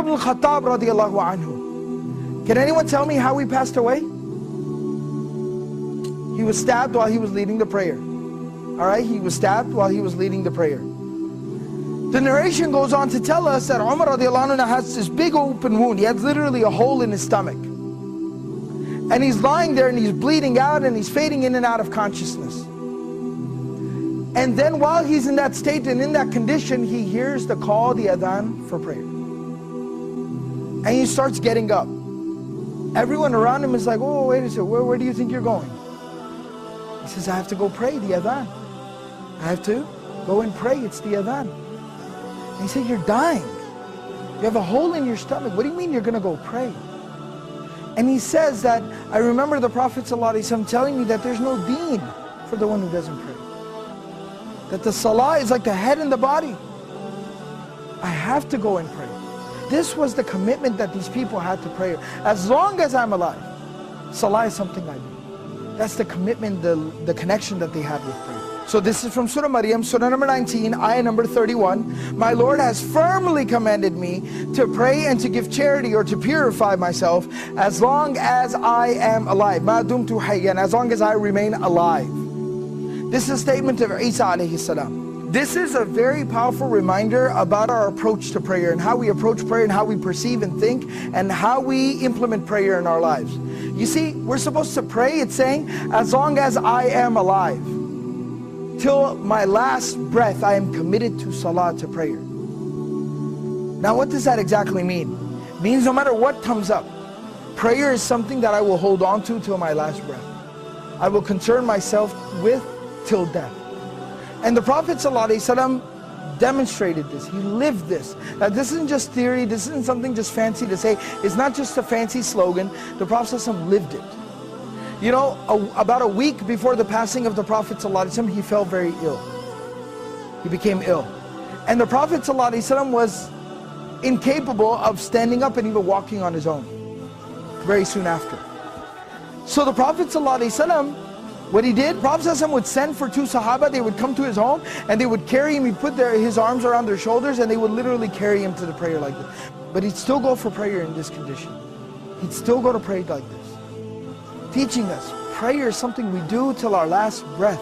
ibn al-Khattab radiallahu anhu. Can anyone tell me how he passed away? He was stabbed while he was leading the prayer. Alright, he was stabbed while he was leading the prayer. The narration goes on to tell us that Umar radiallahu anhu has this big open wound. He has literally a hole in his stomach. And he's lying there and he's bleeding out and he's fading in and out of consciousness. And then while he's in that state and in that condition, he hears the call, the adhan for prayer. And he starts getting up. Everyone around him is like, oh, wait a second, where do you think you're going? He says, I have to go pray, the adhan. I have to go and pray, it's the adhan. And he said, you're dying. You have a hole in your stomach. What do you mean you're going to go pray? And he says that, I remember the Prophet ﷺ telling me that there's no deen for the one who doesn't pray. That the salah is like the head and the body. I have to go and pray. This was the commitment that these people had to prayer. As long as I'm alive, salah is something I do. That's the commitment, the connection that they had with prayer. So this is from Surah Maryam, Surah number 19, ayah number 31. My Lord has firmly commanded me to pray and to give charity or to purify myself as long as I am alive. Ma dumtu hayyan, as long as I remain alive. This is a statement of Isa alayhi salam. This is a very powerful reminder about our approach to prayer and how we approach prayer and how we perceive and think and how we implement prayer in our lives. You see, we're supposed to pray, it's saying, as long as I am alive. Till my last breath, I am committed to salah, to prayer. Now what does that exactly mean? It means no matter what comes up, prayer is something that I will hold on to till my last breath. I will concern myself with till death. And the Prophet ﷺ demonstrated this. He lived this. Now this isn't just theory, this isn't something just fancy to say. It's not just a fancy slogan. The Prophet ﷺ lived it. You know, about a week before the passing of the Prophet ﷺ, he fell very ill. He became ill. And the Prophet ﷺ was incapable of standing up and even walking on his own very soon after. So the Prophet ﷺ, what he did, Prophet ﷺ would send for two Sahaba. They would come to his home and they would carry him. He'd put his arms around their shoulders and they would literally carry him to the prayer like this. But he'd still go for prayer in this condition. He'd still go to pray like this. Teaching us, prayer is something we do till our last breath.